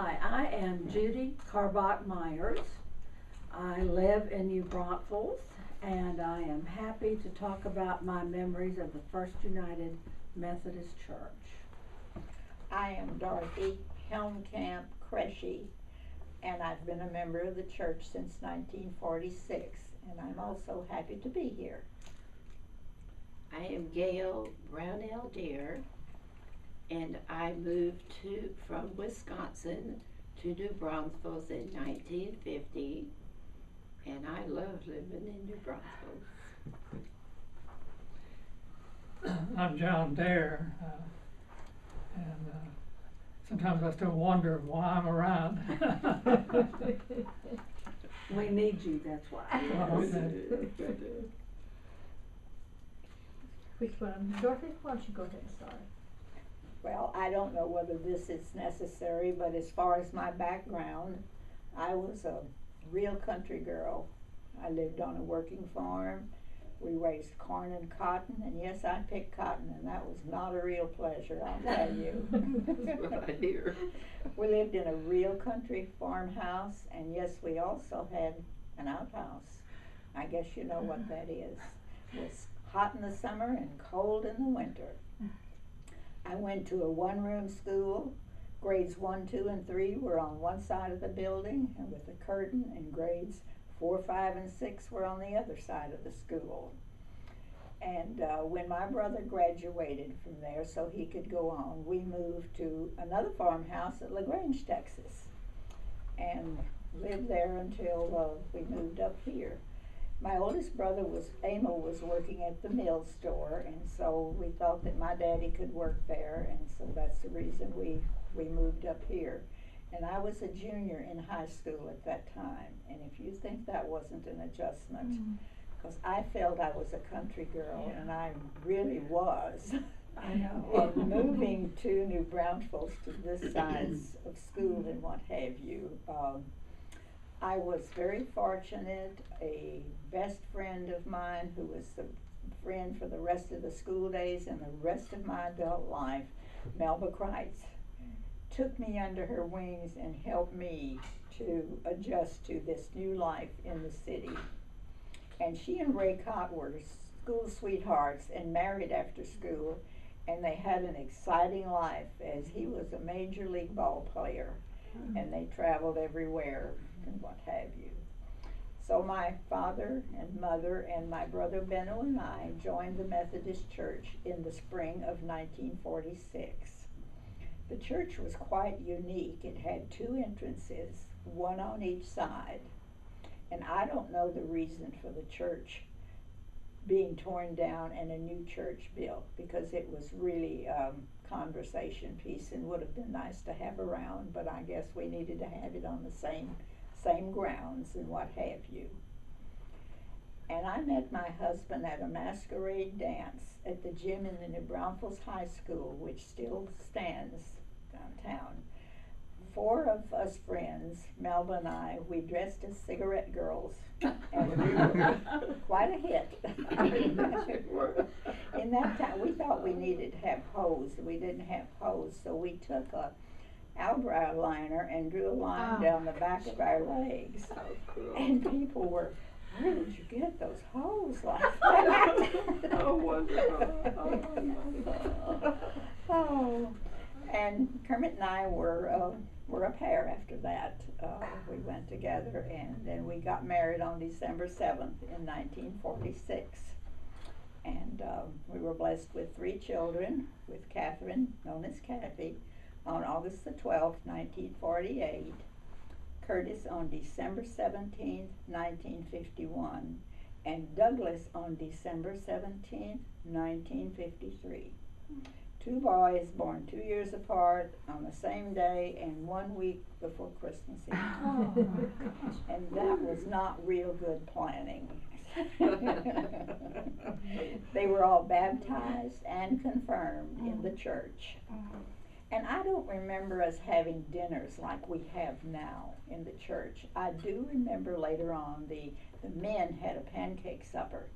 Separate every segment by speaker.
Speaker 1: Hi, I am Judy Karbach Myers. I live in New Braunfels, and I am happy to talk about my memories of the First United Methodist Church.
Speaker 2: I am Dorothy Helmkamp Kroesche, and I've been a member of the church since 1946, and I'm also happy to be here.
Speaker 3: I am Gayle Doerr, and I moved from Wisconsin to New Braunfels in 1950, and I love living in New Braunfels.
Speaker 4: I'm John Doerr, and sometimes I still wonder why I'm around.
Speaker 1: We need you, that's why.
Speaker 5: Which one? Dorothy, why don't you go ahead and start?
Speaker 2: Well, I don't know whether this is necessary, but as far as my background, I was a real country girl. I lived on a working farm. We raised corn and cotton, and yes, I picked cotton, and that was not a real pleasure, I'll tell you.
Speaker 3: That's what I hear.
Speaker 2: We lived in a real country farmhouse, and yes, we also had an outhouse. I guess you know what that is. It was hot in the summer and cold in the winter. I went to a one-room school. Grades 1, 2, and 3 were on one side of the building and with a curtain, and grades 4, 5, and 6 were on the other side of the school. And when my brother graduated from there so he could go on, we moved to another farmhouse at LaGrange, Texas, and lived there until we moved up here. My oldest brother Emil was working at the mill store, and so we thought that my daddy could work there, and so that's the reason we moved up here. And I was a junior in high school at that time, and if you think that wasn't an adjustment, because I felt I was a country girl, and I really was.
Speaker 1: I know.
Speaker 2: And moving to New Braunfels to this side of school and what have you, I was very fortunate. A best friend of mine who was the friend for the rest of the school days and the rest of my adult life, Melba Kreitz, took me under her wings and helped me to adjust to this new life in the city. And she and Ray Cott were school sweethearts and married after school, and they had an exciting life as he was a major league ball player, and they traveled everywhere and what have you. So my father and mother and my brother Benno and I joined the Methodist Church in the spring of 1946. The church was quite unique. It had 2 entrances, one on each side. And I don't know the reason for the church being torn down and a new church built, because it was really a conversation piece and would have been nice to have around, but I guess we needed to have it on the same grounds and what have you. And I met my husband at a masquerade dance at the gym in the New Braunfels High School, which still stands downtown. 4 of us friends, Melba and I, we dressed as cigarette girls, and we were quite a hit. In that time, we thought we needed to have hose. We didn't have hose, so we took a eyebrow liner and drew a line down the back of our legs.
Speaker 3: Oh, cool.
Speaker 2: And people were, where did you get those hose like that?
Speaker 3: Oh, wonderful.
Speaker 2: Oh, and Kermit and I were a pair after that. We went together, and then we got married on December 7th in 1946. And we were blessed with 3 children, with Catherine, known as Kathy, on August the 12th, 1948, Curtis on December 17th, 1951, and Douglas on December 17th, 1953. 2 boys born 2 years apart on the same day and 1 week before Christmas Eve.
Speaker 5: Oh, my gosh.
Speaker 2: And that was not real good planning. They were all baptized and confirmed in the church. And I don't remember us having dinners like we have now in the church. I do remember later on the men had a pancake supper,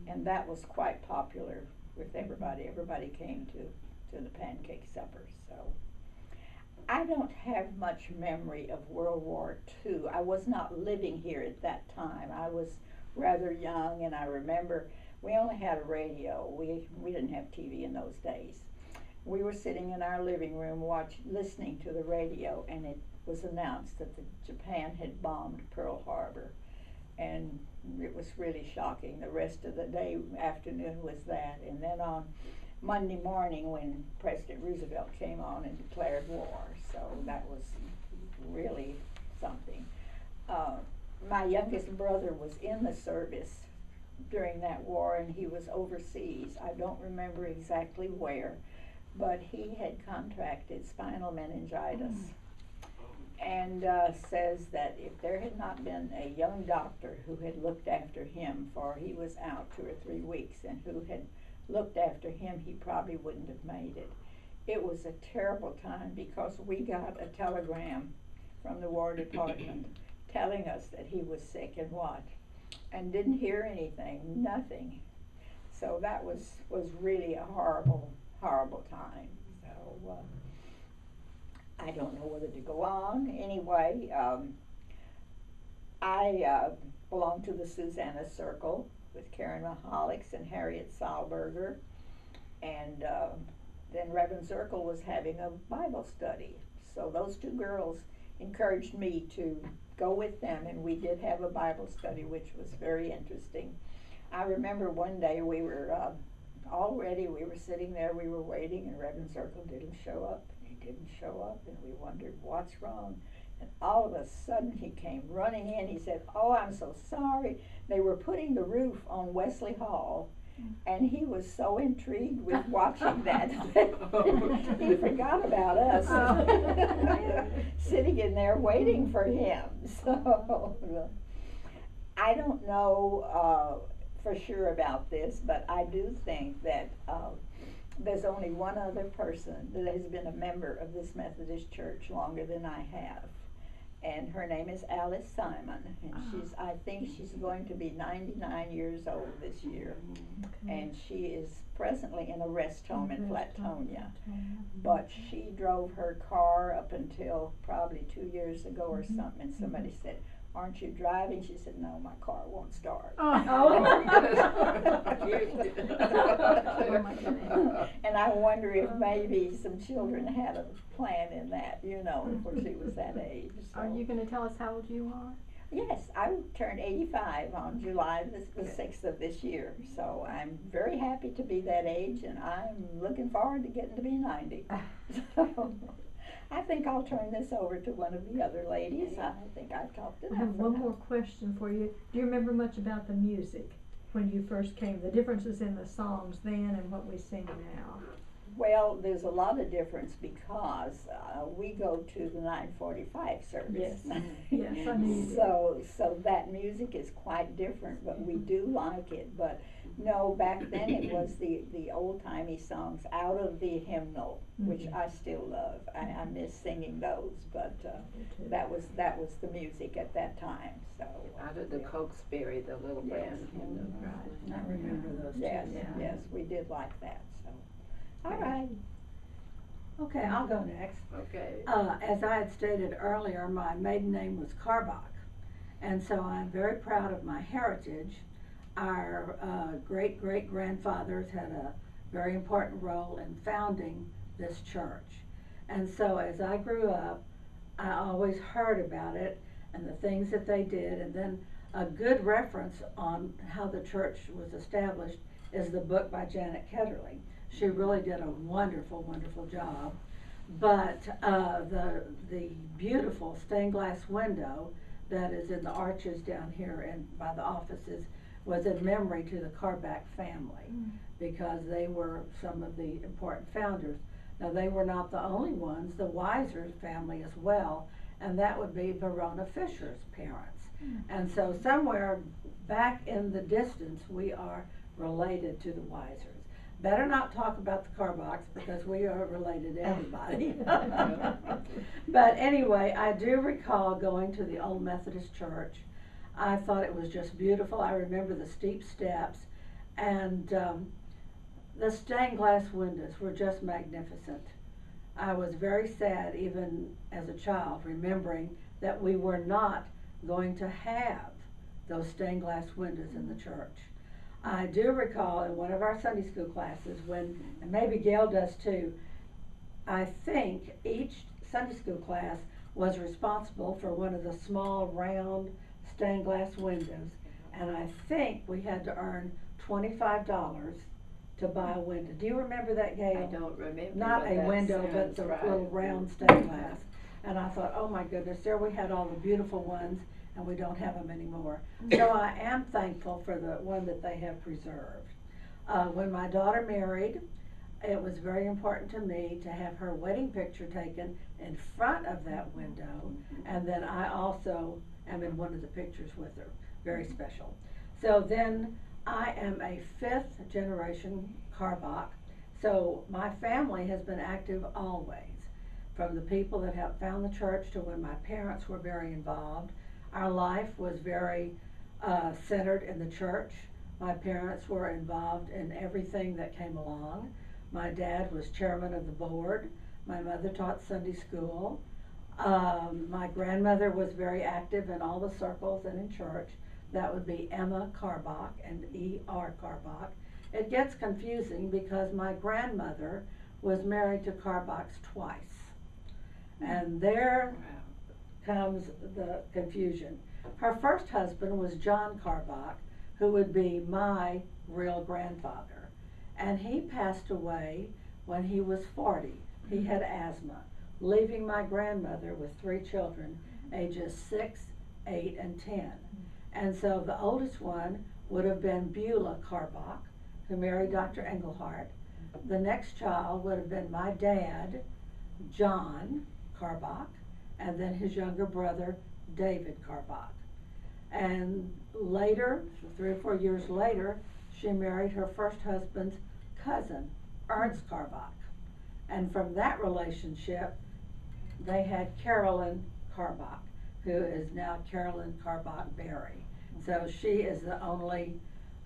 Speaker 2: and that was quite popular with everybody. Everybody came to the pancake supper. So I don't have much memory of World War II. I was not living here at that time. I was rather young, and I remember we only had a radio. We didn't have TV in those days. We were sitting in our living room listening to the radio, and it was announced that Japan had bombed Pearl Harbor. And it was really shocking. The rest of the afternoon was that. And then on Monday morning when President Roosevelt came on and declared war. So that was really something. My youngest brother was in the service during that war, and he was overseas. I don't remember exactly where, but he had contracted spinal meningitis. And says that if there had not been a young doctor who had looked after him, for he was out 2 or 3 weeks, and who had looked after him, he probably wouldn't have made it. It was a terrible time because we got a telegram from the War Department telling us that he was sick and what, and didn't hear anything, nothing. So that was really a horrible, horrible time. So I don't know whether to go on. Anyway, I belong to the Susanna Circle with Karen Mahalik and Harriet Sahlberger, and then Reverend Zirkle was having a Bible study. So those two girls encouraged me to go with them, and we did have a Bible study, which was very interesting. I remember one day we were sitting there, we were waiting, and Reverend Zirkle didn't show up. He didn't show up, and we wondered what's wrong. And all of a sudden he came running in. He said, "Oh, I'm so sorry. They were putting the roof on Wesley Hall." And he was so intrigued with watching that he forgot about us sitting in there waiting for him. So I don't know for sure about this, but I do think that there's only one other person that has been a member of this Methodist church longer than I have. And her name is Alice Simon, and I think she's going to be 99 years old this year.
Speaker 5: Okay.
Speaker 2: And she is presently in a rest home in Flatonia. But she drove her car up until probably 2 years ago or something, and somebody said, "Aren't you driving?" She said, "No, my car won't start."
Speaker 5: Oh
Speaker 3: my
Speaker 5: goodness.
Speaker 2: And I wonder if maybe some children had a plan in that, before she was that age. So.
Speaker 5: Are you going to tell us how old you are?
Speaker 2: Yes, I turned 85 on July the 6th of this year. So I'm very happy to be that age, and I'm looking forward to getting to be 90. So I think I'll turn this over to one of the other ladies. I think I've talked enough.
Speaker 5: I have one
Speaker 2: about
Speaker 5: more question for you. Do you remember much about the music when you first came? The differences in the songs then and what we sing now?
Speaker 2: Well, there's a lot of difference because we go to the 9:45 service.
Speaker 5: Yes. Yes, I knew you did.
Speaker 2: So that music is quite different, but we do like it. But no, back then it was the old-timey songs out of the hymnal, which I still love. I miss singing those, but that was the music at that time. So
Speaker 3: Out of the Cokesbury, the little band.
Speaker 5: Right.
Speaker 1: I remember those
Speaker 2: yes,
Speaker 1: too.
Speaker 2: yes, we did like that. So all right.
Speaker 1: Okay, I'll go next.
Speaker 3: Okay.
Speaker 1: As I had stated earlier, my maiden name was Karbach, and so I'm very proud of my heritage. Our great-great-grandfathers had a very important role in founding this church. And so as I grew up, I always heard about it and the things that they did, and then a good reference on how the church was established is the book by Janet Ketterling. She really did a wonderful, wonderful job. But the beautiful stained glass window that is in the arches down here and by the offices was in memory to the Karbach family, because they were some of the important founders. Now, they were not the only ones, the Weiser family as well, and that would be Verona Fisher's parents. And so somewhere back in the distance, we are related to the Weisers. Better not talk about the Karbachs, because we are related to everybody. But anyway, I do recall going to the old Methodist church. I thought it was just beautiful. I remember the steep steps, and the stained glass windows were just magnificent. I was very sad, even as a child, remembering that we were not going to have those stained glass windows in the church. I do recall in one of our Sunday school classes when, and maybe Gayle does too, I think each Sunday school class was responsible for one of the small round stained glass windows, and I think we had to earn $25 to buy a window. Do you remember that, Gayle?
Speaker 3: I don't remember.
Speaker 1: Not a
Speaker 3: that
Speaker 1: window, but
Speaker 3: sounds
Speaker 1: the
Speaker 3: right.
Speaker 1: little round stained glass. And I thought, oh my goodness, there we had all the beautiful ones, and we don't have them anymore. So I am thankful for the one that they have preserved. When my daughter married, it was very important to me to have her wedding picture taken in front of that window, and then I also am in one of the pictures with her. Very special. So then I am a 5th generation Karbach, so my family has been active always, from the people that have found the church to when my parents were very involved. Our life was very centered in the church. My parents were involved in everything that came along. My dad was chairman of the board. My mother taught Sunday school. My grandmother was very active in all the circles and in church. That would be Emma Karbach and E.R. Karbach. It gets confusing because my grandmother was married to Karbachs twice. And there comes the confusion. Her first husband was John Karbach, who would be my real grandfather. And he passed away when he was 40. He had asthma, leaving my grandmother with 3 children, ages 6, 8, and 10. And so the oldest one would have been Beulah Karbach, who married Dr. Engelhardt. The next child would have been my dad, John Karbach, and then his younger brother, David Karbach. And later, 3 or 4 years later, she married her first husband's cousin, Ernst Karbach. And from that relationship, they had Carolyn Karbach, who is now Carolyn Karbach Berry. So she is the only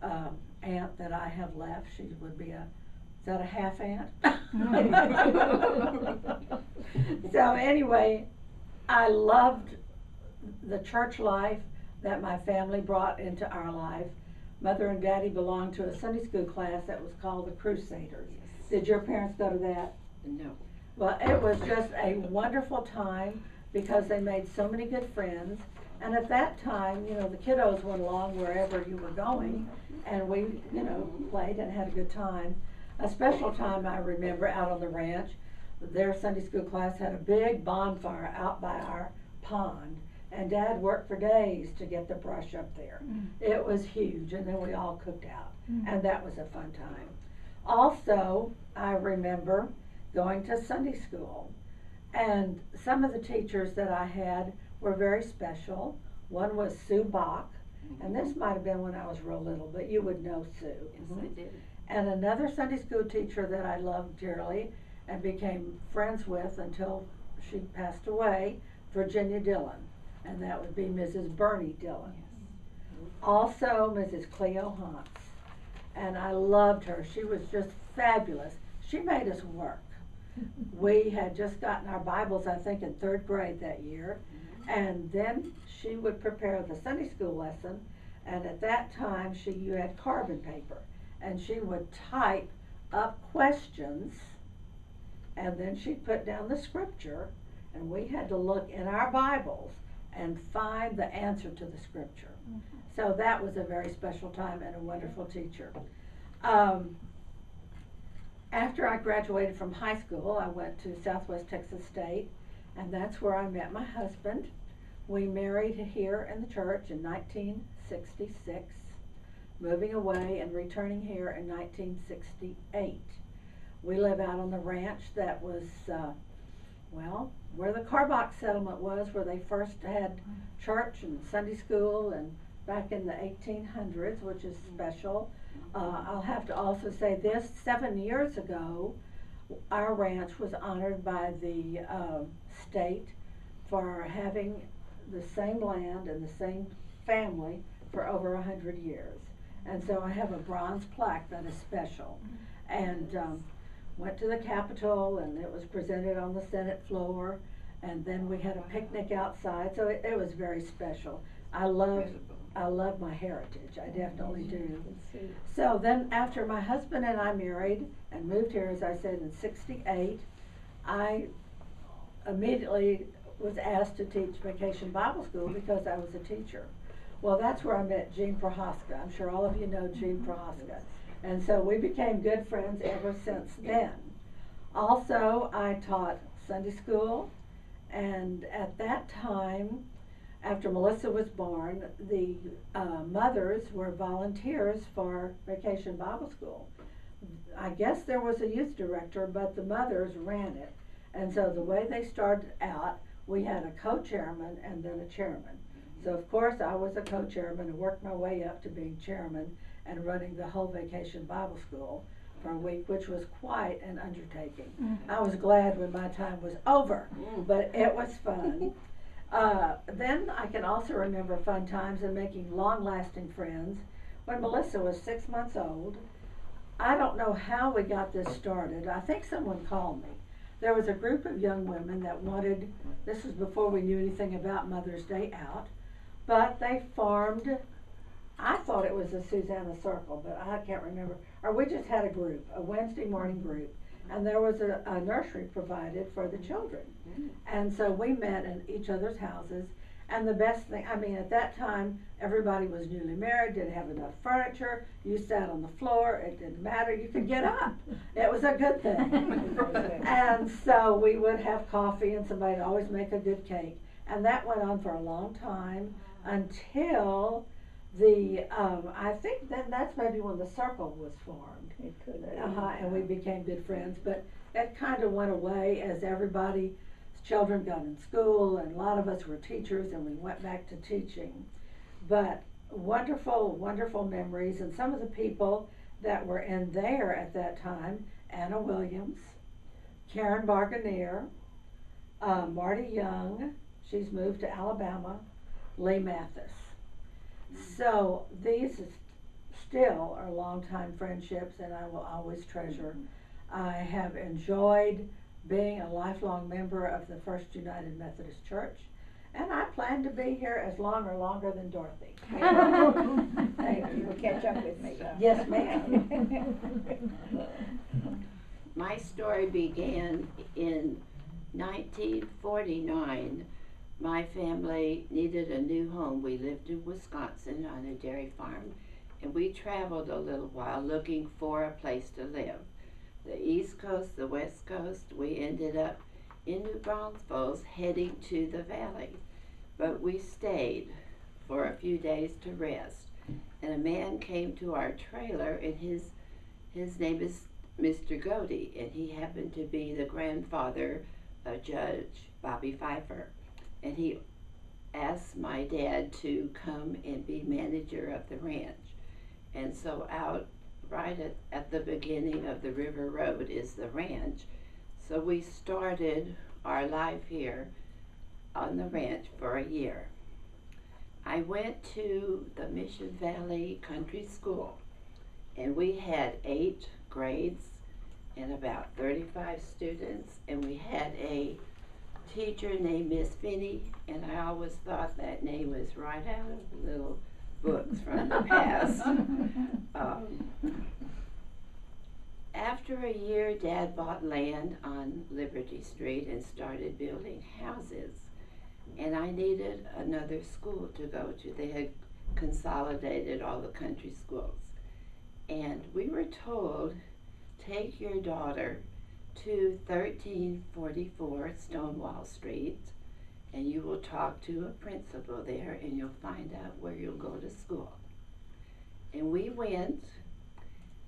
Speaker 1: aunt that I have left. She would be is that a half aunt? So anyway, I loved the church life that my family brought into our life. Mother and Daddy belonged to a Sunday school class that was called the Crusaders. Did your parents go to that?
Speaker 3: No.
Speaker 1: Well, it was just a wonderful time because they made so many good friends. And at that time, you know, the kiddos went along wherever you were going, and we, you know, played and had a good time. A special time I remember out on the ranch, their Sunday school class had a big bonfire out by our pond, and Dad worked for days to get the brush up there. It was huge, and then we all cooked out, and that was a fun time. Also, I remember going to Sunday school, and some of the teachers that I had were very special. One was Sue Bach, and this might have been when I was real little, but you would know Sue.
Speaker 3: Yes, I did.
Speaker 1: And another Sunday school teacher that I loved dearly and became friends with until she passed away, Virginia Dillon, and that would be Mrs. Bernie Dillon. Also Mrs. Cleo Hans, and I loved her. She was just fabulous. She made us work. We had just gotten our Bibles, I think, in 3rd grade that year, and then she would prepare the Sunday school lesson, and at that time you had carbon paper, and she would type up questions, and then she'd put down the scripture, and we had to look in our Bibles and find the answer to the scripture. So that was a very special time and a wonderful teacher. After I graduated from high school, I went to Southwest Texas State, and that's where I met my husband. We married here in the church in 1966, moving away and returning here in 1968. We live out on the ranch that was, well, where the Karbach settlement was, where they first had church and Sunday school, and back in the 1800s, which is special. I'll have to also say this, 7 years ago, our ranch was honored by the state for having the same land and the same family for over 100 years. And so I have a bronze plaque that is special. And went to the Capitol and it was presented on the Senate floor. And then we had a picnic outside, so it was very special. I love my heritage, I definitely do. So then after my husband and I married and moved here, as I said, in '68, I immediately was asked to teach Vacation Bible School because I was a teacher. Well, that's where I met Jean Prohaska. I'm sure all of you know Jean Prohaska. And so we became good friends ever since then. Also, I taught Sunday school, and at that time, after Melissa was born, the mothers were volunteers for Vacation Bible School. I guess there was a youth director, but the mothers ran it. And so the way they started out, we had a co-chairman and then a chairman. So of course I was a co-chairman and worked my way up to being chairman and running the whole Vacation Bible School for a week, which was quite an undertaking. I was glad when my time was over, but it was fun. Then I can also remember fun times and making long-lasting friends. When Melissa was 6 months old, I don't know how we got this started. I think someone called me. There was a group of young women that wanted, this was before we knew anything about Mother's Day out, but they formed, I thought it was a Susanna Circle, but I can't remember. Or we just had a group, a Wednesday morning group, and there was a nursery provided for the children. And so we met in each other's houses, and the best thing, I mean, at that time, everybody was newly married, didn't have enough furniture, you sat on the floor, it didn't matter, you could get up. It was a good thing. And so we would have coffee, and somebody would always make a good cake. And that went on for a long time until I think then that's maybe when the circle was formed.
Speaker 2: It could have.
Speaker 1: And we became good friends, but that kind of went away as everybody's children got in school, and a lot of us were teachers, and we went back to teaching. But wonderful, wonderful memories, and some of the people that were in there at that time: Anna Williams, Karen Barganier, Marty Young, she's moved to Alabama, Lee Mathis. So these still are longtime friendships, and I will always treasure. I have enjoyed being a lifelong member of the First United Methodist Church, and I plan to be here as long or longer than Dorothy.
Speaker 2: Thank you. Will catch up with me.
Speaker 1: Yes, ma'am.
Speaker 3: My story began in 1949. My family needed a new home. We lived in Wisconsin on a dairy farm, and we traveled a little while looking for a place to live. The East Coast, the West Coast, we ended up in New Braunfels heading to the valley. But we stayed for a few days to rest, and a man came to our trailer, and his name is Mr. Godey, and he happened to be the grandfather of Judge Bobby Pfeiffer. And he asked my dad to come and be manager of the ranch. And so out right at the beginning of the River Road is the ranch. So we started our life here on the ranch for a year. I went to the Mission Valley Country School, and we had 8 grades and about 35 students, and we had a teacher named Miss Finney, and I always thought that name was right out of little books from the past. After a year, Dad bought land on Liberty Street and started building houses, and I needed another school to go to. They had consolidated all the country schools, and we were told, take your daughter to 1344 Stonewall Street, and you will talk to a principal there, and you'll find out where you'll go to school. And we went,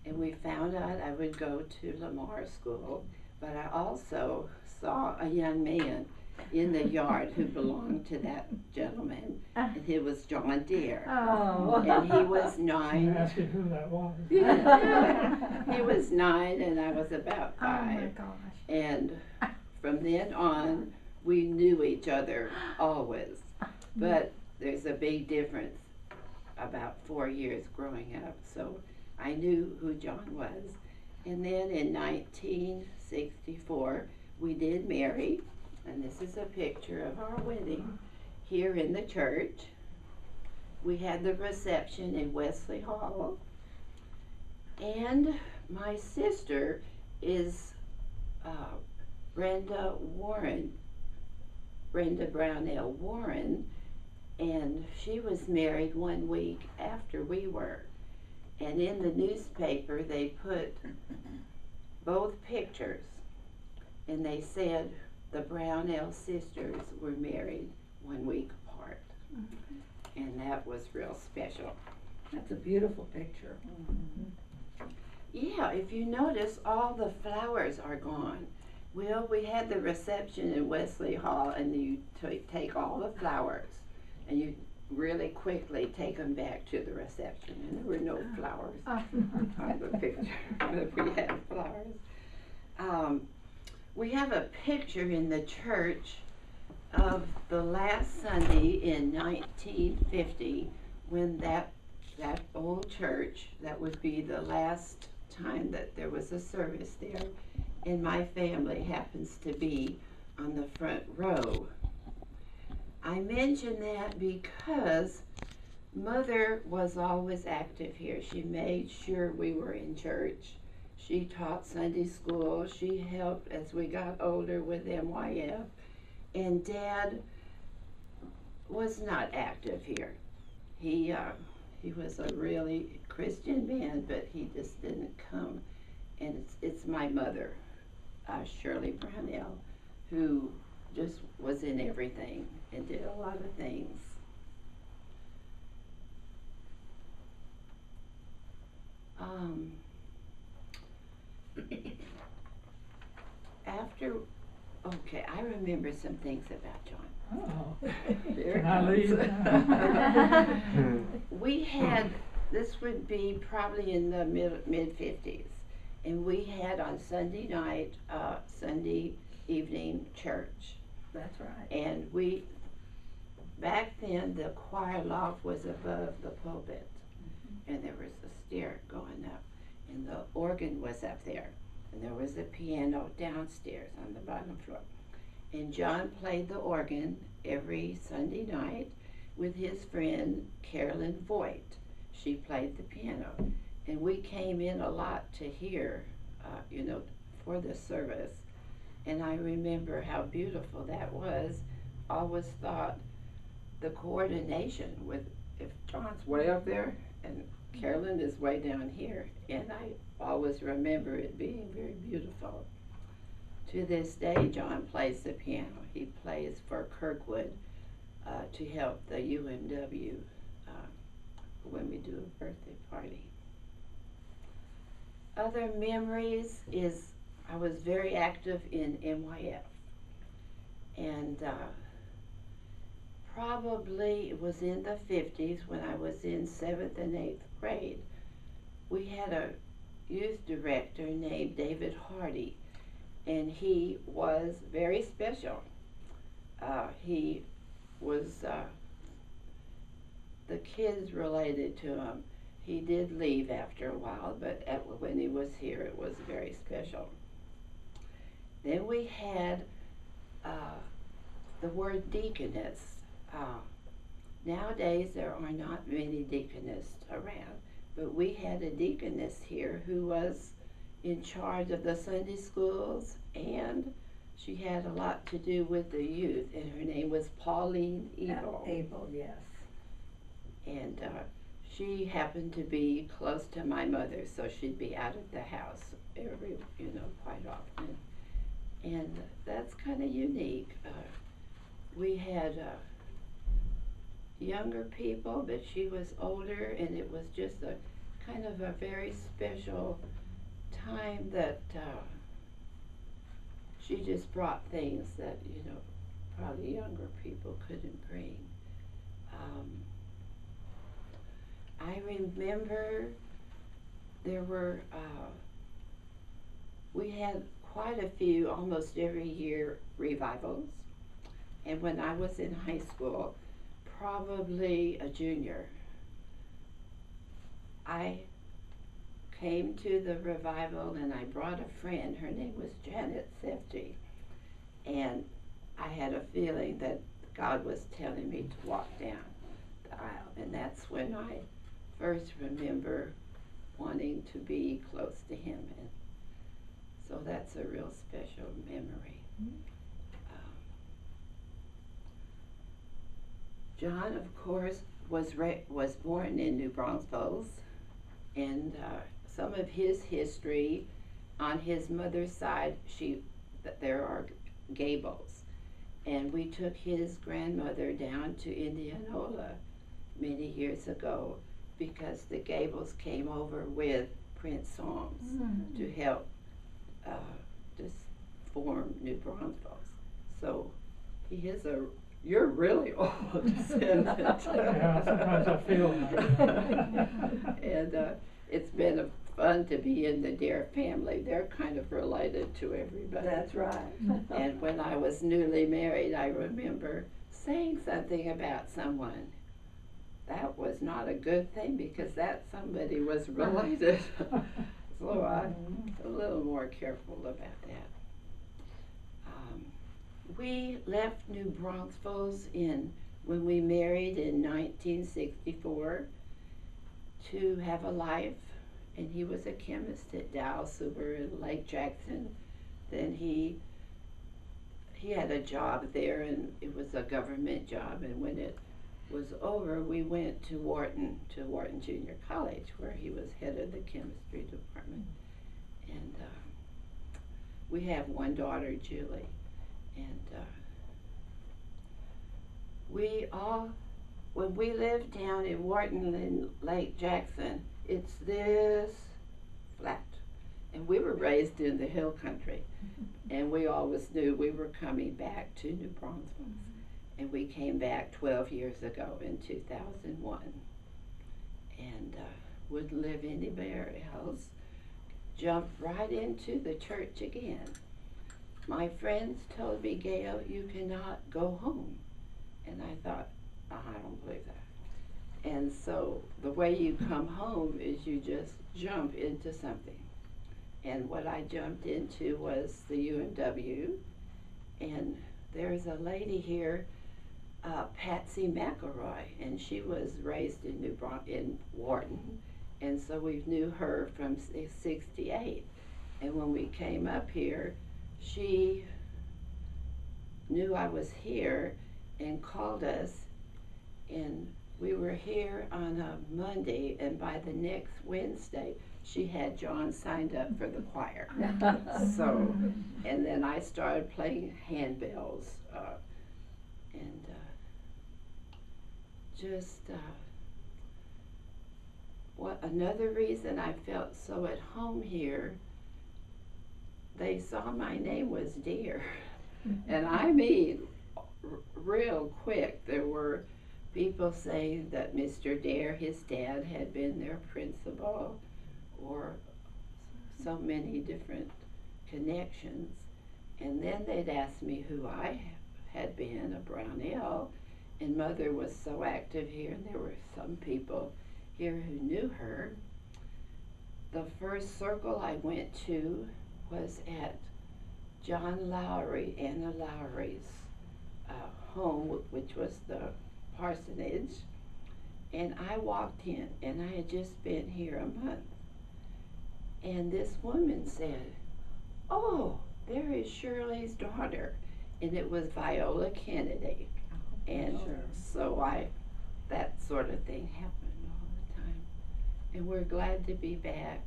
Speaker 3: and we found out I would go to Lamar School, but I also saw a young man in the yard who belonged to that gentleman, and he was John Deere.
Speaker 1: Oh.
Speaker 3: And he was
Speaker 4: I
Speaker 3: 9.
Speaker 4: asked you who that was.
Speaker 3: He was 9 and I was about 5.
Speaker 5: Oh my gosh.
Speaker 3: And from then on, we knew each other always. But there's a big difference about 4 years growing up. So I knew who John was. And then in 1964, we did marry, and this is a picture of our wedding here in the church. We had the reception in Wesley Hall, and my sister is Brenda Brownell Warren, and she was married 1 week after we were. And in the newspaper, they put both pictures, and they said the Brownell sisters were married 1 week apart. And that was real special.
Speaker 1: That's a beautiful picture.
Speaker 3: Yeah, if you notice, all the flowers are gone. Well, we had the reception in Wesley Hall, and you take all the flowers, and you really quickly take them back to the reception, and there were no flowers on the picture, but we had flowers. We have a picture in the church of the last Sunday in 1950, when that old church, that would be the last time that there was a service there, and my family happens to be on the front row. I mention that because Mother was always active here. She made sure we were in church. She taught Sunday school. She helped as we got older with MYF. And Dad was not active here. He was a really Christian man, but he just didn't come. And it's my mother, Shirley Brownell, who just was in everything and did a lot of things. Okay, I remember some things about John.
Speaker 4: Oh,
Speaker 3: Here
Speaker 4: can
Speaker 3: it
Speaker 4: I
Speaker 3: comes.
Speaker 4: leave?
Speaker 3: We had, this would be probably in the mid-50s, and we had on Sunday night, Sunday evening church.
Speaker 1: That's right.
Speaker 3: And back then, the choir loft was above the pulpit, and there was a stair going up, and the organ was up there, and there was a piano downstairs on the bottom floor. And John played the organ every Sunday night with his friend Carolyn Voigt. She played the piano, and we came in a lot to hear, for the service. And I remember how beautiful that was. Always thought the coordination with, if John's way up there and Carolyn is way down here, and I always remember it being very beautiful. To this day, John plays the piano. He plays for Kirkwood to help the UMW when we do a birthday party. Other memories is I was very active in MYF, and probably it was in the 50s when I was in 7th and 8th grade. We had a youth director named David Hardy, and he was very special. He was, the kids related to him. He did leave after a while, but when he was here, it was very special. Then we had the word deaconess. Nowadays, there are not many deaconess around, but we had a deaconess here who was in charge of the Sunday schools, and she had a lot to do with the youth, and her name was Pauline Abel.
Speaker 1: Abel, yes.
Speaker 3: And she happened to be close to my mother, so she'd be out at the house quite often. And that's kind of unique. We had younger people, but she was older, and it was just a kind of a very special time that she just brought things that, probably younger people couldn't bring. I remember there were, we had quite a few, almost every year, revivals. And when I was in high school, probably a junior, I came to the revival, and I brought a friend. Her name was Janet Sefty, and I had a feeling that God was telling me to walk down the aisle, and that's when I first remember wanting to be close to him, and so that's a real special memory. John, of course, was born in New Braunfels, and some of his history on his mother's side, there are Gables, and we took his grandmother down to Indianola many years ago because the Gables came over with Prince Songs to help just form New Braunfels. So he is you're really old descendant.
Speaker 4: Yeah, sometimes I feel like
Speaker 3: And it's been fun to be in the Doerr family. They're kind of related to everybody.
Speaker 1: That's right.
Speaker 3: And when I was newly married, I remember saying something about someone. That was not a good thing because that somebody was related. So I'm a little more careful about that. We left New Braunfels when we married in 1964 to have a life, and he was a chemist at Dow Super in Lake Jackson. Then he had a job there, and it was a government job, and when it was over, we went to Wharton Junior College, where he was head of the chemistry department. And we have one daughter, Judy. And when we lived down in Wharton in Lake Jackson, it's this flat. And we were raised in the hill country. And we always knew we were coming back to New Braunfels. And we came back 12 years ago in 2001. And wouldn't live anywhere else. Jumped right into the church again. My friends told me, Gayle, you cannot go home. And I thought, I don't believe that. And so the way you come home is you just jump into something. And what I jumped into was the UMW. And there's a lady here, Patsy McElroy, and she was raised in Wharton. And so we knew her from '68. And when we came up here, she knew I was here and called us, and we were here on a Monday, and by the next Wednesday she had John signed up for the choir. So, and then I started playing handbells, and another reason I felt so at home here, they saw my name was Doerr. And I mean, real quick, there were people saying that Mr. Doerr, his dad, had been their principal, or so many different connections. And then they'd ask me who I had been, a Brownell, and Mother was so active here, and there were some people here who knew her. The first circle I went to was at John Lowry, Anna Lowry's home, which was the parsonage. And I walked in, and I had just been here a month. And this woman said, "Oh, there is Shirley's daughter." And it was Viola Kennedy. And so that sort of thing happened all the time. And we're glad to be back.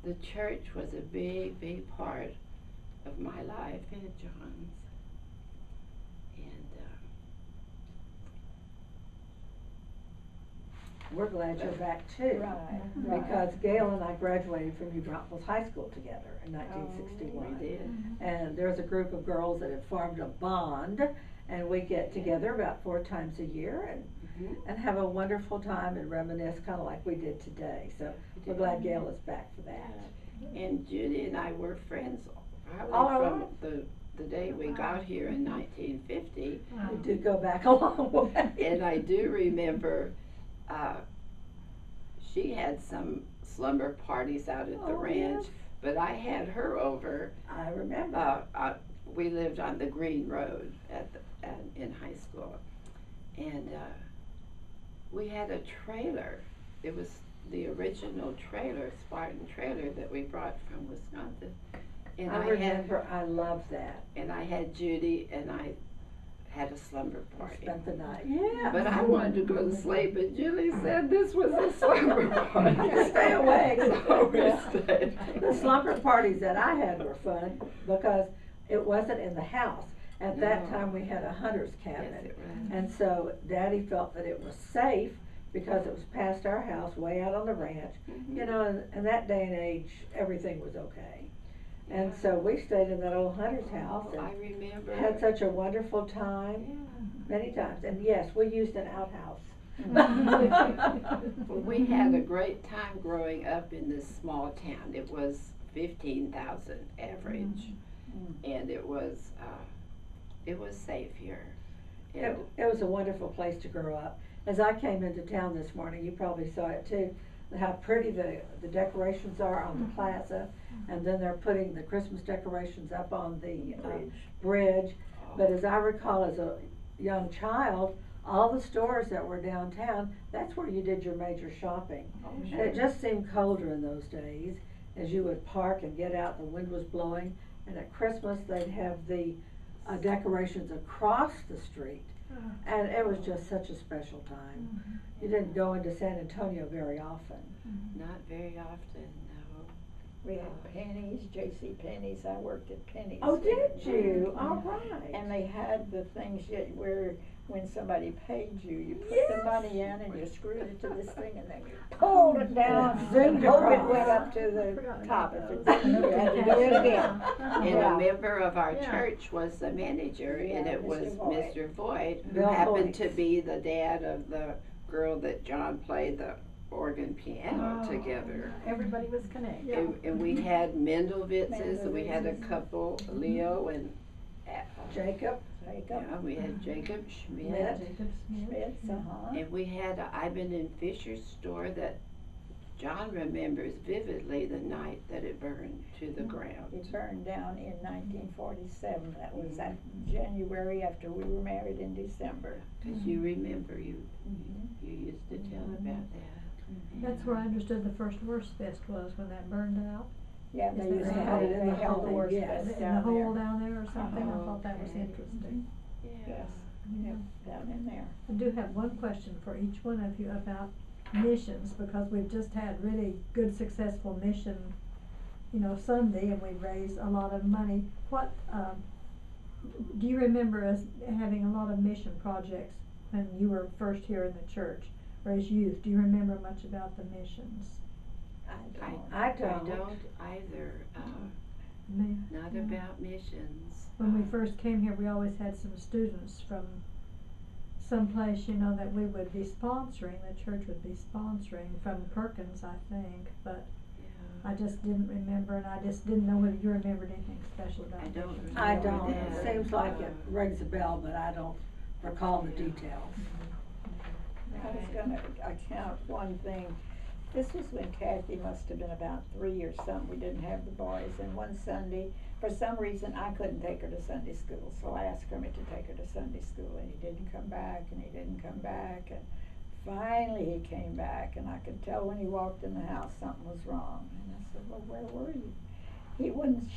Speaker 3: The church was a big, big part of my life at John's. And
Speaker 1: We're glad you're back too.
Speaker 2: Right.
Speaker 1: Because Gayle and I graduated from New Braunfels High School together in 1961.
Speaker 3: we did.
Speaker 1: And there's a group of girls that have formed a bond, and we get together about 4 times a year and have a wonderful time and reminisce, kind of like we did today. So we're glad Gayle is back for that.
Speaker 3: And Judy and I were friends
Speaker 1: All
Speaker 3: probably
Speaker 1: right.
Speaker 3: from the day we got here in 1950.
Speaker 1: We do go back a long way.
Speaker 3: And I do remember she had slumber parties out at the
Speaker 1: Oh,
Speaker 3: ranch.
Speaker 1: yes.
Speaker 3: But I had her over.
Speaker 1: I remember.
Speaker 3: We lived on the Green Road in high school, and we had a trailer. It was the original trailer, Spartan trailer, that we brought from Wisconsin. And
Speaker 1: I remember, I love that.
Speaker 3: And I had Judy, and I had a slumber party.
Speaker 1: Spent the night, yeah.
Speaker 3: But I wanted to go to sleep, and Julie said this was a slumber party.
Speaker 1: Stay awake.
Speaker 3: So we stayed.
Speaker 1: The slumber parties that I had were fun because it wasn't in the house. At that
Speaker 3: No.
Speaker 1: time, we had a hunter's
Speaker 3: Yes,
Speaker 1: cabin.
Speaker 3: it was.
Speaker 1: And so Daddy felt that it was safe because it was past our house, way out on the ranch.
Speaker 3: Mhm.
Speaker 1: You know, in that day and age, everything was okay. And
Speaker 3: Yeah.
Speaker 1: so we stayed in that old hunter's house
Speaker 3: I
Speaker 1: and
Speaker 3: remember.
Speaker 1: had such a wonderful
Speaker 3: Yeah.
Speaker 1: time, many times. And yes, we used an outhouse.
Speaker 3: Well, we had a great time growing up in this small town. It was 15,000 average, and it was safe here. And
Speaker 1: It was a wonderful place to grow up. As I came into town this morning, you probably saw it too, how pretty the decorations are on the plaza, and then they're putting the Christmas decorations up on the bridge. But as I recall, as a young child, all the stores that were downtown, that's where you did your major shopping. And it just seemed colder in those days, as you would park and get out, the wind was blowing, and at Christmas, they'd have the decorations across the street. And it was just such a special time. You didn't go into San Antonio very often.
Speaker 3: not very often, no.
Speaker 2: We had Penny's, J.C. Penney's. I worked at Penny's.
Speaker 1: Oh, did you?
Speaker 2: Mhm.
Speaker 1: All right.
Speaker 2: And they had the things where when somebody paid you, you put the money in and you screwed it to this thing and then you pulled it down.
Speaker 1: Zoomed
Speaker 2: Hope it
Speaker 1: across.
Speaker 2: went up to the top. If it didn't, you had to do it again.
Speaker 3: And
Speaker 2: Yeah.
Speaker 3: a member of our
Speaker 5: Yeah.
Speaker 3: church was the manager, and
Speaker 2: Yeah,
Speaker 3: it was
Speaker 2: Mr. Voigt.
Speaker 3: Mr. Voigt, who
Speaker 1: Bill
Speaker 3: happened
Speaker 1: Voigt.
Speaker 3: to be the dad of the girl that John played the organ piano together.
Speaker 6: Everybody was connected.
Speaker 3: And we had Mendelwitzes, and we had a couple, Leo and
Speaker 1: Jacob,
Speaker 3: yeah, we had Jacob Schmidt.
Speaker 1: Schmidt.
Speaker 2: Schmitz,
Speaker 3: And we had a Ivan and Fisher store that John remembers vividly the night that it burned to the ground.
Speaker 2: It burned down in 1947. That was that January after we were married in December.
Speaker 3: Cause you remember, you used to tell about that.
Speaker 5: That's where I understood the first Worst Fest was, when that burned out.
Speaker 2: Yeah,
Speaker 5: Is
Speaker 2: they
Speaker 5: that
Speaker 2: used to
Speaker 5: right?
Speaker 2: have,
Speaker 1: They had it in
Speaker 2: they
Speaker 1: the
Speaker 2: held the
Speaker 1: hole,
Speaker 2: worst
Speaker 1: yes.
Speaker 2: fest
Speaker 5: In the
Speaker 2: down
Speaker 5: hole
Speaker 2: there.
Speaker 5: down there or something, I
Speaker 2: Uh-huh.
Speaker 5: thought that was
Speaker 3: Okay.
Speaker 5: interesting.
Speaker 2: Yes,
Speaker 5: Yeah.
Speaker 2: yep, down in there.
Speaker 5: I do have one question for each one of you about missions, because we've just had really good, successful mission, Sunday, and we've raised a lot of money. What, do you remember us having a lot of mission projects when you were first here in the church, or as youth? Do you remember much about the missions?
Speaker 1: I don't.
Speaker 3: I don't either,
Speaker 5: Me-
Speaker 3: not
Speaker 5: yeah.
Speaker 3: about missions.
Speaker 5: When we first came here, we always had some students from someplace, that we would be sponsoring, the church would be sponsoring, from Perkins, I think, but
Speaker 3: Yeah.
Speaker 5: I just didn't remember, and I just didn't know whether you remembered anything special about
Speaker 3: I don't
Speaker 5: missions.
Speaker 3: remember.
Speaker 1: I don't.
Speaker 3: Yeah.
Speaker 1: It seems like it rings a bell, but I don't recall the details.
Speaker 2: I was gonna account one thing. This was when Kathy must have been about 3 or something. We didn't have the boys. And one Sunday, for some reason, I couldn't take her to Sunday school. So I asked Kermit to take her to Sunday school, and he didn't come back, and he didn't come back. And finally he came back, and I could tell when he walked in the house something was wrong. And I said, well, where were you?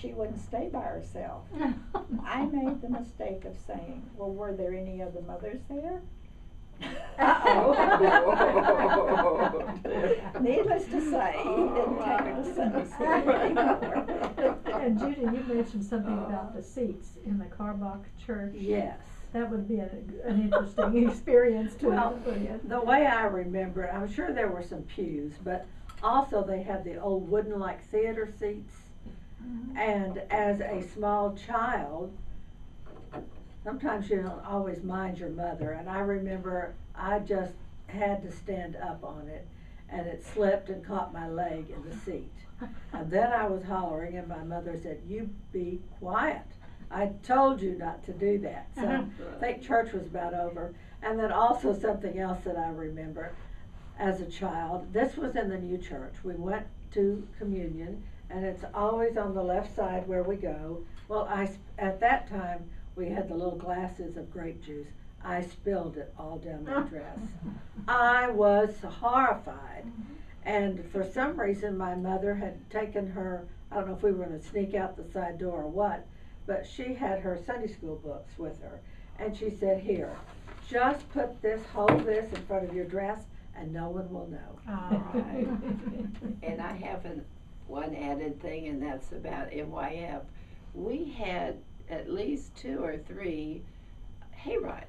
Speaker 2: She wouldn't stay by herself. I made the mistake of saying, well, were there any other mothers there? Needless to say, he didn't take her to Sunday school anymore.
Speaker 5: And Judy, you mentioned something about the seats in the Karbach church.
Speaker 1: Yes.
Speaker 5: That would be an interesting experience too.
Speaker 1: Well,
Speaker 5: wouldn't it?
Speaker 1: the way I remember it, I'm sure there were some pews, but also they had the old wooden like theater seats. And as a small child, sometimes you don't always mind your mother, and I remember I just had to stand up on it, and it slipped and caught my leg in the seat. And then I was hollering, and my mother said, "You be quiet. I told you not to do that." So I think church was about over. And then also something else that I remember, as a child. This was in the new church. We went to communion, and it's always on the left side where we go. Well, at that time, we had the little glasses of grape juice. I spilled it all down my dress. I was horrified. And for some reason, my mother had taken her, I don't know if we were gonna sneak out the side door or what, but she had her Sunday school books with her. And she said, here, just hold this in front of your dress and no one will know.
Speaker 3: Right. And I have one added thing, and that's about NYF. We had at least 2 or 3 hay rides.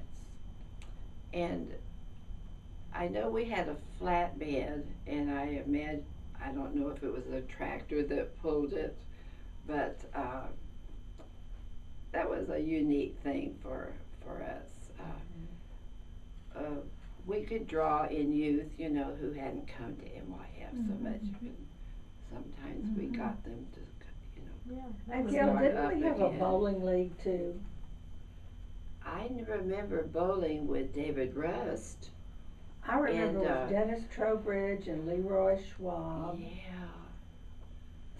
Speaker 3: And I know we had a flatbed, and I don't know if it was a tractor that pulled it, but that was a unique thing for us. We could draw in youth, who hadn't come to NYF so much, but sometimes we got them to,
Speaker 5: Yeah, that
Speaker 1: And
Speaker 5: was
Speaker 1: Gayle,
Speaker 3: start
Speaker 1: didn't
Speaker 3: up
Speaker 1: we have a
Speaker 3: again.
Speaker 1: bowling league too?
Speaker 3: I remember bowling with David Rust.
Speaker 1: I remember
Speaker 3: And,
Speaker 1: it was Dennis Trowbridge and Leroy Schwab.
Speaker 3: Yeah.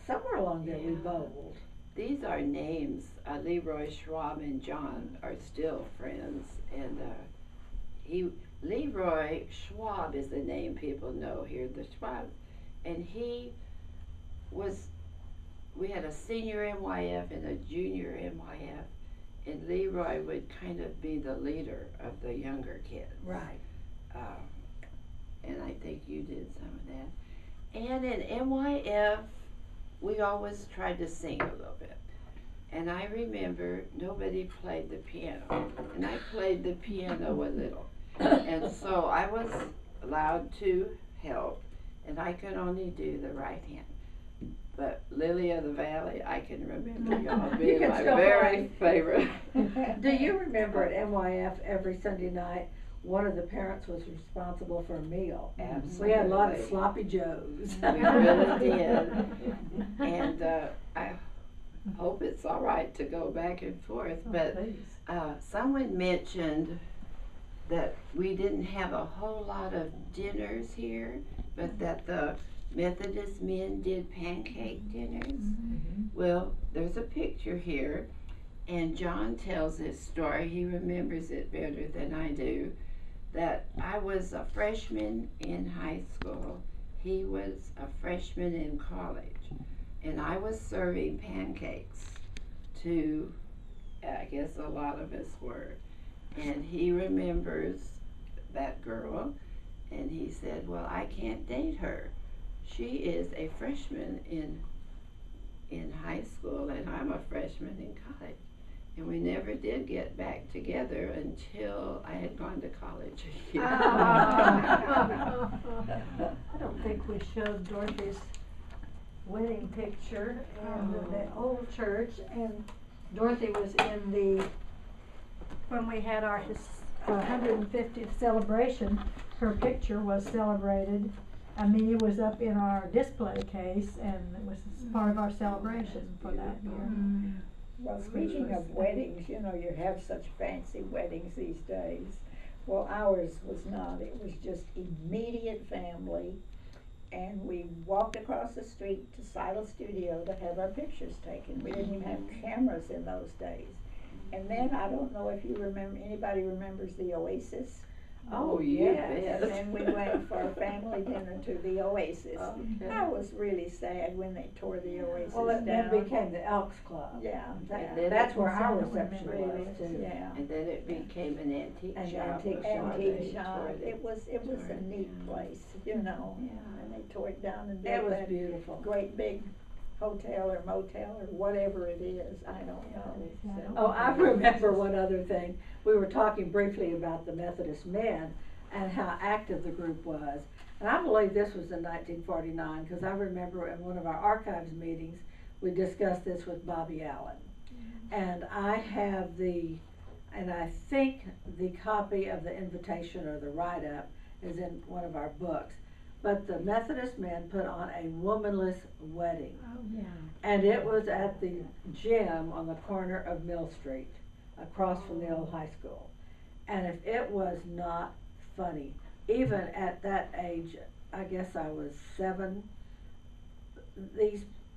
Speaker 1: Somewhere along there we
Speaker 3: Yeah.
Speaker 1: bowled.
Speaker 3: These are names. Leroy Schwab and John are still friends, and Leroy Schwab is the name people know here, the Schwabs, and we had a senior NYF and a junior NYF, and Leroy would kind of be the leader of the younger kids.
Speaker 1: Right.
Speaker 3: And I think you did some of that. And in NYF, we always tried to sing a little bit. And I remember nobody played the piano, and I played the piano a little. And so I was allowed to help, and I could only do the right hand. But Lily of the Valley, I can remember y'all being
Speaker 1: can
Speaker 3: my
Speaker 1: still
Speaker 3: very favorite.
Speaker 1: Do you remember at NYF every Sunday night, one of the parents was responsible for a meal?
Speaker 3: Absolutely.
Speaker 1: We had a lot of sloppy joes.
Speaker 3: We really did. And I hope it's all right to go back and forth, but someone mentioned that we didn't have a whole lot of dinners here, but that the Methodist men did pancake dinners. Well, there's a picture here, and John tells this story. He remembers it better than I do, that I was a freshman in high school. He was a freshman in college, and I was serving pancakes to, I guess a lot of us were. And he remembers that girl, and he said, well, I can't date her. She is a freshman in high school, and I'm a freshman in college. And we never did get back together until I had gone to college again.
Speaker 5: I don't think we showed Dorothy's wedding picture in the old church, and Dorothy was in when we had our 150th celebration, her picture was celebrated. I mean, it was up in our display case, and it was part of our celebration for that year.
Speaker 2: Well, speaking of weddings, you have such fancy weddings these days. Well, ours was not. It was just immediate family, and we walked across the street to Seidel Studio to have our pictures taken. We didn't even have cameras in those days. And then, I don't know if anybody remembers the Oasis?
Speaker 3: Oh,
Speaker 1: yes.
Speaker 3: yes.
Speaker 2: And then we went for a family dinner to the Oasis.
Speaker 3: Okay.
Speaker 2: I was really sad when they tore the Oasis
Speaker 1: Well, it
Speaker 2: down.
Speaker 1: then became the Elks Club.
Speaker 2: Yeah,
Speaker 3: And then
Speaker 1: That's
Speaker 3: it
Speaker 1: where our
Speaker 5: was
Speaker 1: reception
Speaker 2: really,
Speaker 1: was too.
Speaker 2: yeah.
Speaker 3: And then it became an antique
Speaker 1: An
Speaker 3: shop.
Speaker 1: antique
Speaker 3: before
Speaker 1: shop.
Speaker 3: they
Speaker 2: Antique shop.
Speaker 3: tore
Speaker 2: It was
Speaker 3: tore
Speaker 2: a
Speaker 3: it
Speaker 2: neat
Speaker 3: down.
Speaker 2: place,
Speaker 3: Yeah.
Speaker 2: and they tore it down and
Speaker 1: It
Speaker 2: built
Speaker 1: was
Speaker 2: that
Speaker 1: beautiful.
Speaker 2: great big hotel or motel or whatever it is, I don't know.
Speaker 5: Yeah, I don't
Speaker 1: Oh, I remember one other thing. We were talking briefly about the Methodist men and how active the group was. And I believe this was in 1949, because I remember in one of our archives meetings, we discussed this with Bobby Allen. And I have and I think the copy of the invitation or the write-up is in one of our books. But the Methodist men put on a womanless wedding.
Speaker 5: Oh, yeah.
Speaker 1: And it was at the gym on the corner of Mill Street, across from the old high school. And if it was not funny, even at that age, I guess I was 7,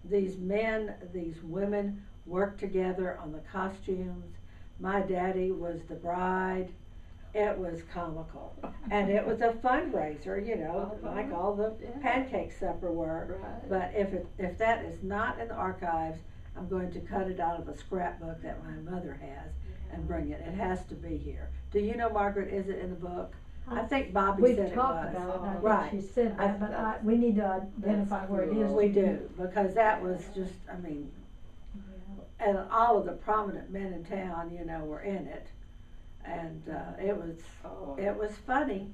Speaker 1: these men, these women worked together on the costumes. My daddy was the bride. It was comical. And it was a fundraiser, you know, like all the pancake supper were.
Speaker 3: Right.
Speaker 1: But if that is not in the archives, I'm going to cut it out of a scrapbook that my mother has and bring it. It has to be here. Do you know, Margaret, is it in the book? I think Bobby
Speaker 5: We've
Speaker 1: said it
Speaker 5: talked
Speaker 1: was.
Speaker 5: about it, I
Speaker 1: Right.
Speaker 5: think she said
Speaker 1: I-
Speaker 5: that, but we need to identify where it is.
Speaker 1: We do, because that was just, I mean,
Speaker 5: Yeah.
Speaker 1: and all of the prominent men in town, you know, were in it. And it was funny.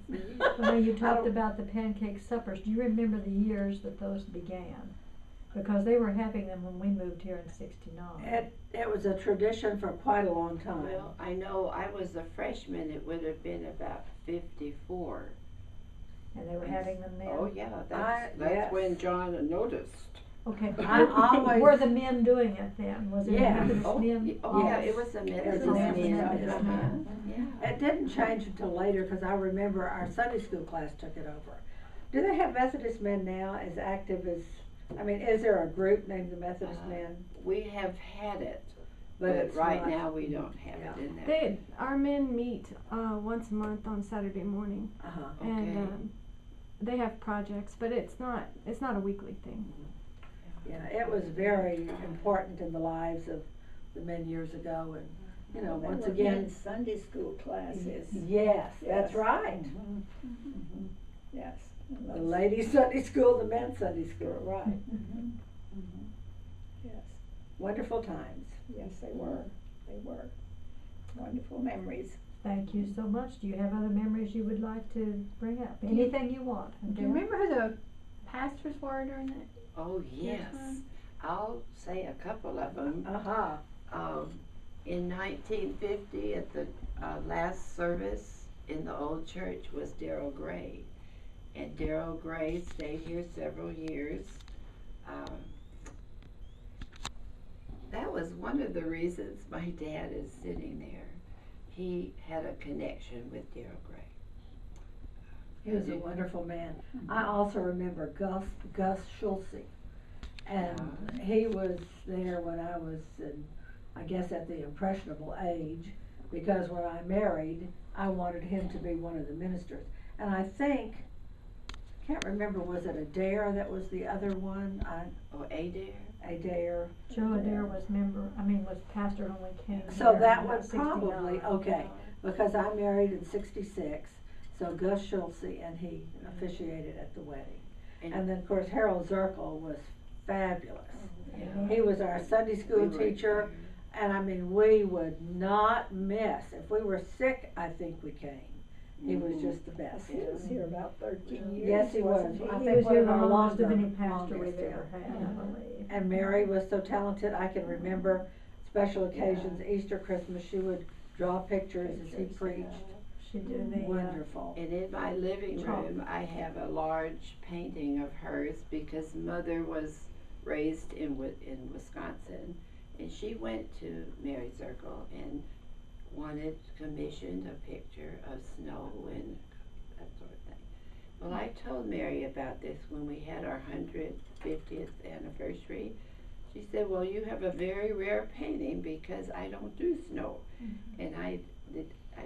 Speaker 5: Well, you
Speaker 1: I
Speaker 5: talked
Speaker 1: don't-
Speaker 5: about the pancake suppers. Do you remember the years that those began? Because they were having them when we moved here in '69.
Speaker 1: It was a tradition for quite a long time.
Speaker 3: Well, I know I was a freshman, it would have been about 54.
Speaker 5: And they were having them then?
Speaker 3: Oh, yeah,
Speaker 1: yes.
Speaker 3: that's when John noticed.
Speaker 5: Okay.
Speaker 1: I always-
Speaker 5: Were the men doing it then? Was it
Speaker 1: Yeah.
Speaker 5: Methodist
Speaker 3: Oh,
Speaker 5: men?
Speaker 3: yeah,
Speaker 1: Yes.
Speaker 3: it was a
Speaker 1: It
Speaker 3: Methodist
Speaker 1: was a
Speaker 3: man.
Speaker 1: Methodist
Speaker 5: man.
Speaker 3: Yeah.
Speaker 1: It didn't change until later, because I remember our Sunday school class took it over. Do they have Methodist men now as active as, I mean, is there a group named the Methodist men?
Speaker 3: We have had it,
Speaker 1: But
Speaker 3: but
Speaker 1: it's
Speaker 3: right
Speaker 1: not-
Speaker 3: now we don't have it in there.
Speaker 6: Our men meet once a month on Saturday morning,
Speaker 1: Uh-huh.
Speaker 6: and
Speaker 3: Okay.
Speaker 6: they have projects, but it's not a weekly thing.
Speaker 1: Yeah, it was very important in the lives of the men years ago, and, you know,
Speaker 2: There
Speaker 1: once
Speaker 2: were
Speaker 1: again.
Speaker 2: men's Sunday school classes.
Speaker 1: Yes, that's
Speaker 2: Yes.
Speaker 1: right.
Speaker 2: Mhm, mhm. Yes. and
Speaker 1: The
Speaker 2: those-
Speaker 1: ladies' Sunday school, the men's Sunday school, right.
Speaker 2: Mhm, mhm. Yes,
Speaker 1: Wonderful times.
Speaker 2: yes, they were, wonderful memories.
Speaker 5: Thank you so much. Do you have other memories you would like to bring up? Anything you want.
Speaker 7: Do you remember who the pastors were during that?
Speaker 3: Oh, yes.
Speaker 7: one?
Speaker 3: I'll say a couple of them.
Speaker 1: Uh-huh.
Speaker 3: In 1950, at the last service in the old church was Darrell Gray. And Darrell Gray stayed here several years. That was one of the reasons my dad is sitting there. He had a connection with Darrell Gray.
Speaker 1: He was a wonderful man. I also remember Gus Schulze. And he was there when I was in, I guess, at the impressionable age, because when I married, I wanted him to be one of the ministers. And I think, can't remember, was it Adair that was the other one?
Speaker 3: Oh, Adair?
Speaker 1: Adair.
Speaker 5: Joe Adair was pastor when we came
Speaker 1: So
Speaker 5: here
Speaker 1: that
Speaker 5: in
Speaker 1: would
Speaker 5: 69.
Speaker 1: probably, okay, because I married in '66, so Gus Schulze and he officiated at the wedding. And then, of course, Harold Zirkle was fabulous.
Speaker 3: Yeah.
Speaker 1: He was our Sunday school
Speaker 3: We were-
Speaker 1: teacher, and I mean, we would not miss. If we were sick, I think we came. He was just the best.
Speaker 2: He was here about 13 years.
Speaker 1: Yes, he was.
Speaker 2: wasn't
Speaker 1: I
Speaker 5: He
Speaker 1: think
Speaker 5: was
Speaker 1: one
Speaker 5: here
Speaker 1: of
Speaker 5: the
Speaker 1: our
Speaker 5: longest of
Speaker 1: longer-
Speaker 5: any pastor
Speaker 1: longest,
Speaker 5: we've ever
Speaker 1: yeah.
Speaker 5: had, I believe.
Speaker 1: And Mary was so talented. I can remember special occasions, Easter, Christmas, she would draw pictures as he preached.
Speaker 5: She did the,
Speaker 1: Wonderful.
Speaker 3: And in my living room, I have a large painting of hers because Mother was raised in Wisconsin, and she went to Mary Zirkle and commissioned a picture of snow and that sort of thing. Well, I told Mary about this when we had our 150th anniversary. She said, well, you have a very rare painting because I don't do snow. And I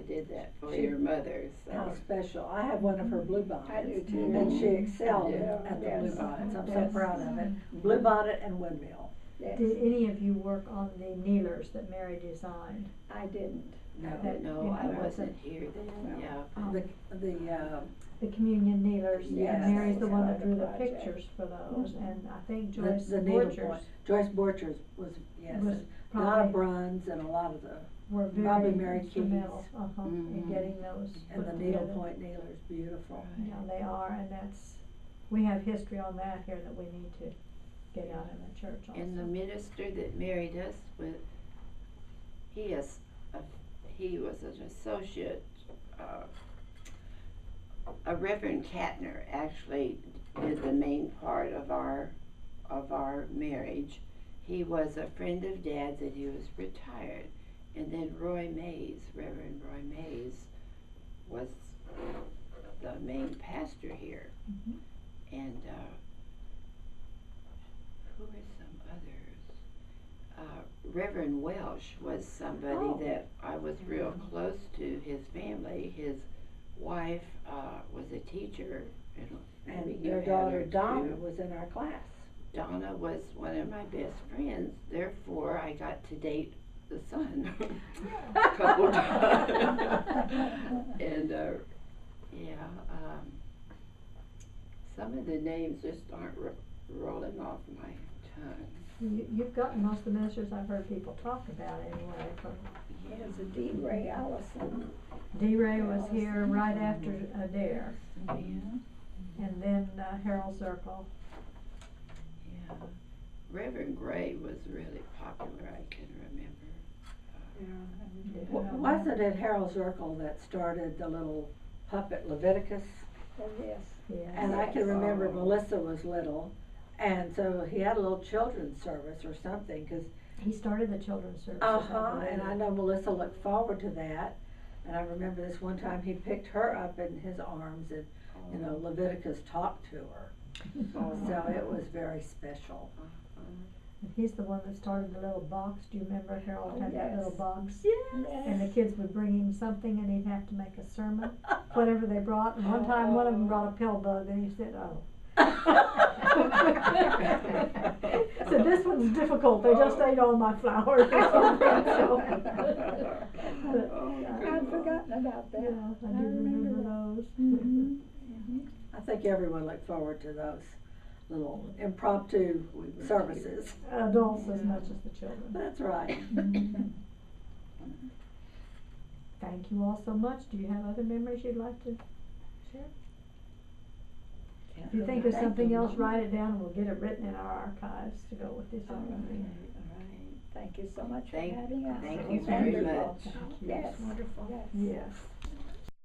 Speaker 3: did that for your mother,
Speaker 1: How
Speaker 3: so.
Speaker 1: special. I have one of her blue
Speaker 2: I
Speaker 1: bonnets.
Speaker 2: do too.
Speaker 1: And she excelled
Speaker 3: Yeah.
Speaker 1: at the
Speaker 2: Yes.
Speaker 1: blue bonnets. I'm so
Speaker 2: Yes.
Speaker 1: proud of it. Blue bonnet and windmill.
Speaker 2: Yes,
Speaker 5: Did any of you work on the kneelers that Mary designed?
Speaker 2: I didn't.
Speaker 1: No,
Speaker 3: No, I wasn't here then,
Speaker 2: No.
Speaker 3: yeah.
Speaker 5: The communion kneelers,
Speaker 1: Yes.
Speaker 5: and Mary's the one that drew the
Speaker 2: Project.
Speaker 5: pictures for those,
Speaker 2: Mhm.
Speaker 5: and I think
Speaker 1: the
Speaker 5: Joyce
Speaker 1: needlepoint.
Speaker 5: Borchers
Speaker 1: Joyce Borchers was, yes.
Speaker 5: was
Speaker 1: Donna
Speaker 5: probably,
Speaker 1: Bruns and a lot of the,
Speaker 5: were
Speaker 1: probably
Speaker 5: very
Speaker 1: Mary
Speaker 5: instrumental,
Speaker 1: Keys.
Speaker 5: in
Speaker 3: Mhm.
Speaker 5: getting those
Speaker 1: and
Speaker 5: put
Speaker 1: the
Speaker 5: together.
Speaker 1: needlepoint kneelers, beautiful.
Speaker 5: Yeah, they are, and we have history on that here that we need to get out in the church also.
Speaker 3: And the minister that married us he was an associate, a Reverend Katner actually did the main part of our marriage. He was a friend of Dad's and he was retired. And then Reverend Roy Mays was the main pastor here.
Speaker 5: Mhm.
Speaker 3: And who are some others? Reverend Welsh was somebody
Speaker 1: Oh.
Speaker 3: that I was real close to, his family. His wife was a teacher.
Speaker 1: And
Speaker 3: maybe you
Speaker 1: their
Speaker 3: had
Speaker 1: daughter
Speaker 3: her
Speaker 1: Donna
Speaker 3: too.
Speaker 1: was in our class.
Speaker 3: Donna was one of my best friends, therefore I got to date the son a couple times. And some of the names just aren't rolling off my tongue.
Speaker 5: You've gotten most of the ministers I've heard people talk about anyway. From
Speaker 2: There's a D. Ray Allison.
Speaker 5: D. Ray was here right after Doerr,
Speaker 3: Yeah.
Speaker 5: and then Harold Zirkle.
Speaker 3: Yeah. Reverend Gray was really popular, I can remember.
Speaker 1: Wasn't it Harold Zirkle that started the little puppet Leviticus?
Speaker 2: Oh, yes.
Speaker 5: Yeah.
Speaker 1: And I can remember
Speaker 3: Oh.
Speaker 1: Melissa was little, and so he had a little children's service or something, 'cause
Speaker 5: He started the children's services.
Speaker 1: and I know Melissa looked forward to that. And I remember this one time he picked her up in his arms and, you know, Leviticus talked to her. So it was very special.
Speaker 5: And he's the one that started the little box. Do you remember Harold had that little
Speaker 2: Yes.
Speaker 5: box?
Speaker 1: Yes.
Speaker 5: And the kids would bring him something and he'd have to make a sermon, whatever they brought. And one time one of them brought a pill bug and he said, oh. So this one's difficult, they just ate all my flowers or something, so. But,
Speaker 2: I'd forgotten about that.
Speaker 5: yeah, I do remember those.
Speaker 2: Mhm.
Speaker 1: I think everyone looked forward to those little impromptu services.
Speaker 5: Adults as much as the children.
Speaker 1: That's right.
Speaker 5: Thank you all so much. Do you have other memories you'd like to share? If you think of
Speaker 2: Thank
Speaker 5: something
Speaker 2: you.
Speaker 5: else, write it down and we'll get it written in our archives to go with this.
Speaker 2: All
Speaker 5: other
Speaker 2: right,
Speaker 5: thing.
Speaker 2: all right. Thank you so much for
Speaker 3: Thank-
Speaker 2: having us.
Speaker 3: thank
Speaker 2: It
Speaker 3: you
Speaker 2: was
Speaker 3: very
Speaker 2: wonderful.
Speaker 3: much.
Speaker 5: Thank you.
Speaker 2: Yes.
Speaker 1: Wonderful.
Speaker 2: Yes.
Speaker 5: Yes.